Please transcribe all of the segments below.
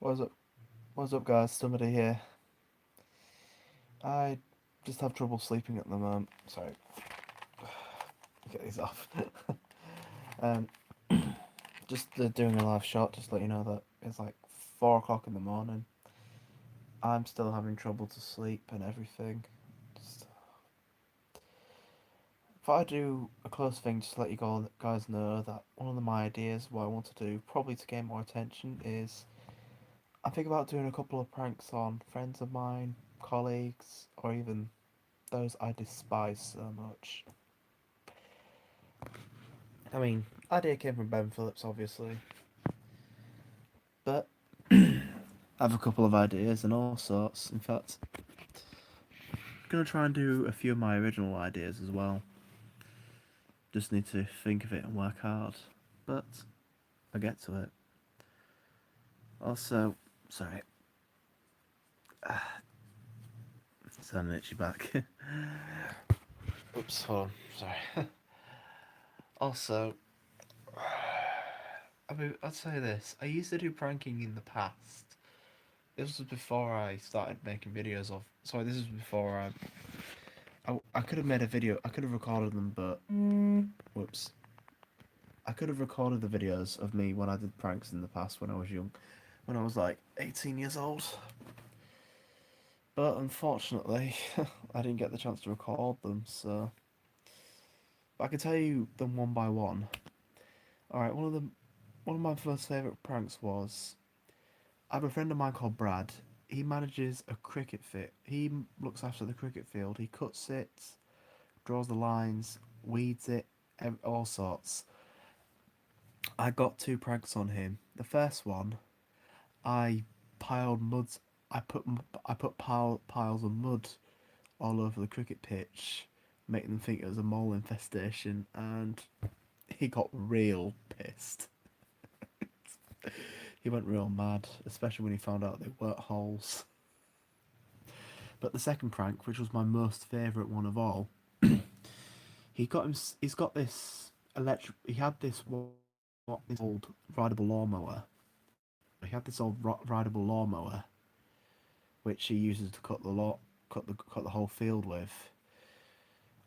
What's up? What's up, guys? Tomedy here. I just have trouble sleeping at the moment. Sorry, get these off. um, just doing a live shot. Just to let you know that it's like 4 o'clock in the morning. I'm still having trouble to sleep and everything. Just thought I'd do a close thing just to let guys know that one of my ideas, what I want to do, probably to gain more attention, is I think about doing a couple of pranks on friends of mine, colleagues, or even those I despise so much. I mean, idea came from Ben Phillips, obviously, but I have a couple of ideas and all sorts. In fact, I'm gonna try and do a few of my original ideas as well. Just need to think of it and work hard, but I'll get to it. Also, sorry, sounding itchy back. Oops, hold on, sorry. Also, I'd say this. I used to do pranking in the past. This was before I started making videos of. Sorry, this was before I could have made a video. I could have recorded them, but whoops. I could have recorded the videos of me when I did pranks in the past when I was young, when I was like 18 years old. But unfortunately, I didn't get the chance to record them. So, but I can tell you them one by one. All right, one of my first favorite pranks was I have a friend of mine called Brad. He manages a cricket fit. He looks after the cricket field. He cuts it, draws the lines, weeds it, all sorts. I got two pranks on him. The first one, I piled muds. I put piles of mud all over the cricket pitch, making them think it was a mole infestation, and he got real pissed. He went real mad, especially when he found out they weren't holes. But the second prank, which was my most favourite one of all, he got him. He's got this electric. He had this old rideable lawnmower. He had this old rideable lawnmower, which he uses to cut the whole field with.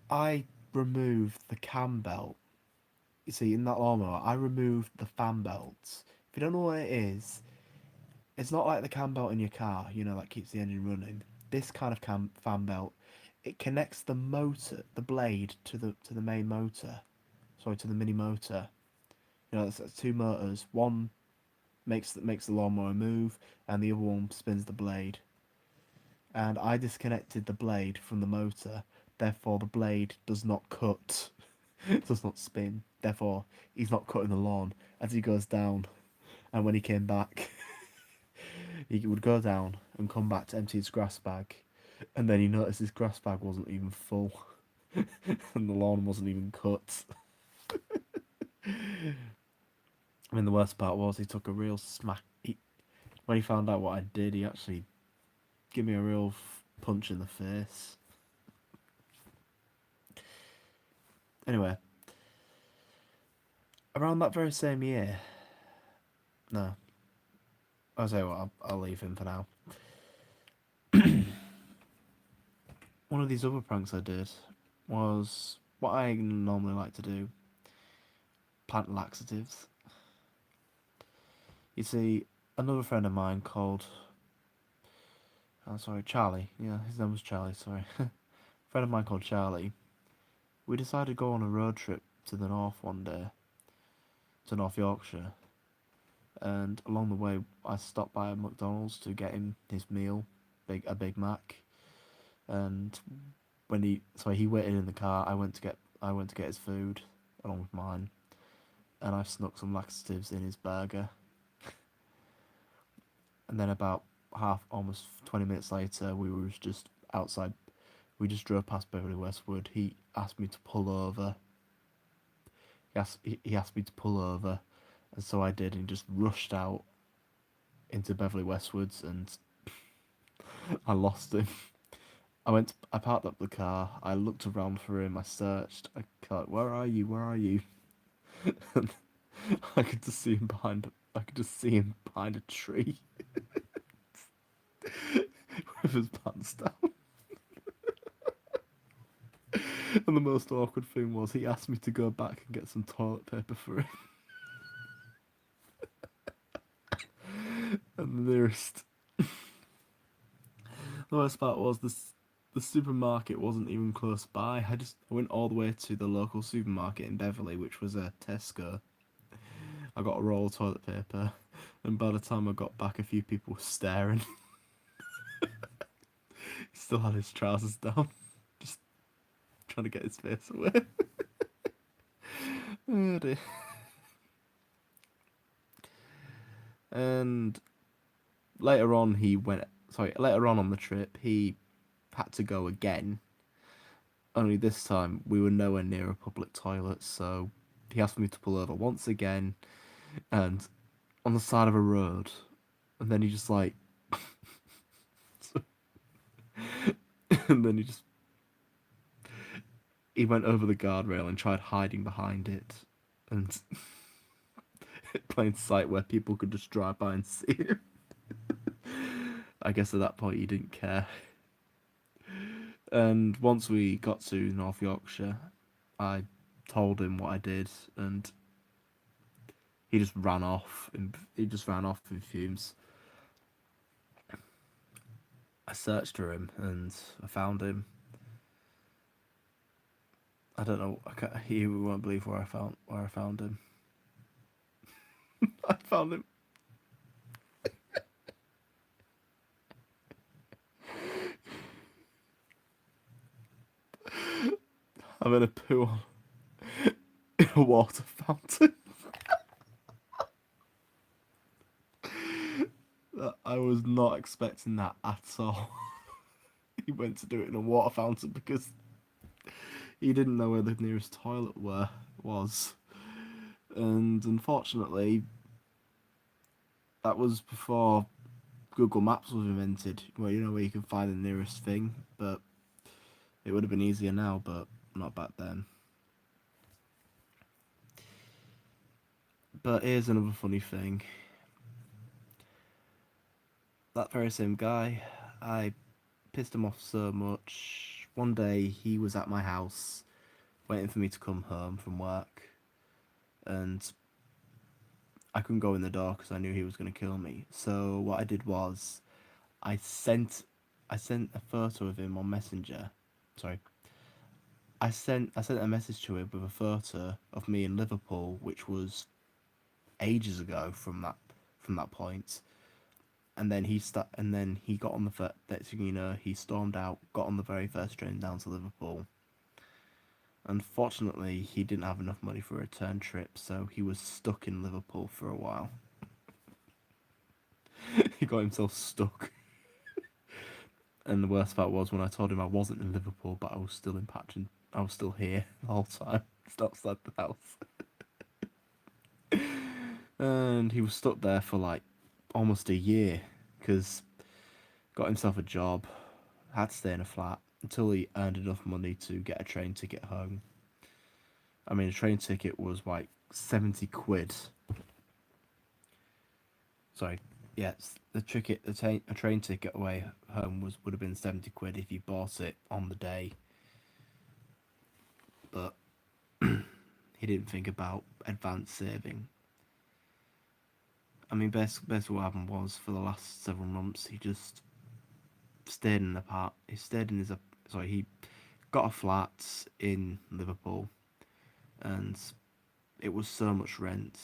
I removed the cam belt. You see, in that lawnmower, I removed the fan belts. If you don't know what it is, it's not like the cam belt in your car, that keeps the engine running. This kind of fan belt, it connects the motor, the blade, to the main motor. Sorry, to the mini motor. That's two motors. One makes the lawnmower move, and the other one spins the blade. And I disconnected the blade from the motor. Therefore, the blade does not cut, does not spin. Therefore, he's not cutting the lawn as he goes down. And when he came back, he would go down and come back to empty his grass bag. And then he noticed his grass bag wasn't even full, and the lawn wasn't even cut. I mean, the worst part was he took a real smack. When he found out what I did, he actually gave me a real punch in the face. Anyway, around that very same year, no, I'll say what, I'll leave him for now. One of these other pranks I did was what I normally like to do: plant laxatives. You see, another friend of mine called, oh, sorry, Charlie. Yeah, his name was Charlie. Sorry, friend of mine called Charlie. We decided to go on a road trip to the north one day, to North Yorkshire, and along the way I stopped by a McDonald's to get him his meal, a Big Mac, and he waited in the car. I went to get his food along with mine, and I snuck some laxatives in his burger. And then about almost 20 minutes later, we were just outside. We just drove past Beverly Westwood. He asked me to pull over. He asked me to pull over, and so I did, and just rushed out into Beverly Westwoods, and I lost him. I parked up the car. I looked around for him. I searched. I thought, "Where are you? Where are you?" And I could just see him behind. I could just see him behind a tree. with his pants down. And the most awkward thing was he asked me to go back and get some toilet paper for him. And the nearest, the worst part was the supermarket wasn't even close by. I went all the way to the local supermarket in Beverley, which was a Tesco. I got a roll of toilet paper, and by the time I got back, a few people were staring. He still had his trousers down, just trying to get his face away. Oh dear. And later on, he went. Sorry, later on the trip, he had to go again. Only this time, we were nowhere near a public toilet, so he asked me to pull over once again, and on the side of a road, and then he just like, and then he went over the guardrail and tried hiding behind it, and plain sight where people could just drive by and see him. I guess at that point he didn't care. And once we got to North Yorkshire, I told him what I did, and he just ran off. He just ran off in fumes. I searched for him and I found him. I don't know. You won't believe where I found him. I found him. I'm in a pool in a water fountain. I was not expecting that at all. He went to do it in a water fountain because he didn't know where the nearest toilet was. And unfortunately, that was before Google Maps was invented, where where you can find the nearest thing. But it would have been easier now, but not back then. But here's another funny thing. That very same guy, I pissed him off so much. One day he was at my house waiting for me to come home from work, and I couldn't go in the door because I knew he was going to kill me. So what I did was I sent I sent a photo of him on Messenger. Sorry. I sent a message to him with a photo of me in Liverpool, which was ages ago from that point. And then he got on the next thing you know, he stormed out, got on the very first train down to Liverpool. Unfortunately, he didn't have enough money for a return trip, so he was stuck in Liverpool for a while. He got himself stuck. And the worst part was when I told him I wasn't in Liverpool, but I was still in Patching. I was still here the whole time, just outside the house. And he was stuck there for like almost a year because got himself a job, had to stay in a flat until he earned enough money to get a train ticket home. I mean, a train ticket was like 70 quid. Sorry, yes, a train ticket away home would have been 70 quid if you bought it on the day. But he didn't think about advanced saving. I mean, basically what happened was for the last several months he just stayed in the part. He stayed in his sorry. He got a flat in Liverpool, and it was so much rent.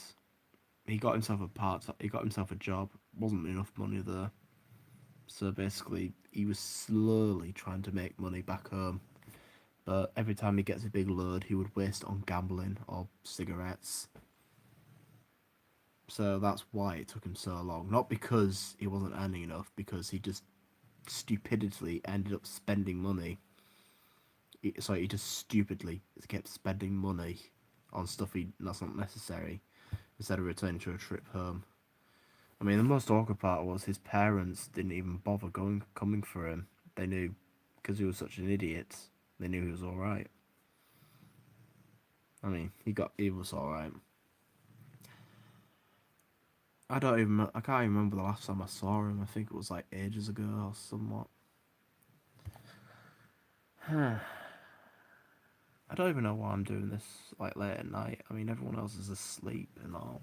He got himself He got himself a job. Wasn't enough money there, so basically he was slowly trying to make money back home. But every time he gets a big load, he would waste it on gambling or cigarettes. So that's why it took him so long. Not because he wasn't earning enough, because he just stupidly ended up spending money. He just stupidly kept spending money on stuff that's not necessary instead of returning to a trip home. I mean, the most awkward part was his parents didn't even bother coming for him. They knew, because he was such an idiot, they knew he was alright. I mean, he was alright. I can't even remember the last time I saw him. I think it was like ages ago or somewhat. I don't even know why I'm doing this like late at night. I mean, everyone else is asleep and all.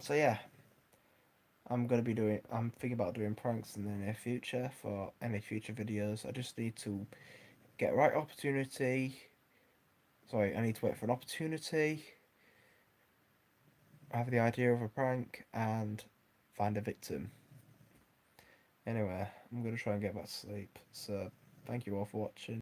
So yeah, I'm thinking about doing pranks in the near future for any future videos. I just need to get right opportunity. Sorry, I need to wait for an opportunity, have the idea of a prank, and find a victim. Anyway, I'm gonna try and get back to sleep. So, thank you all for watching.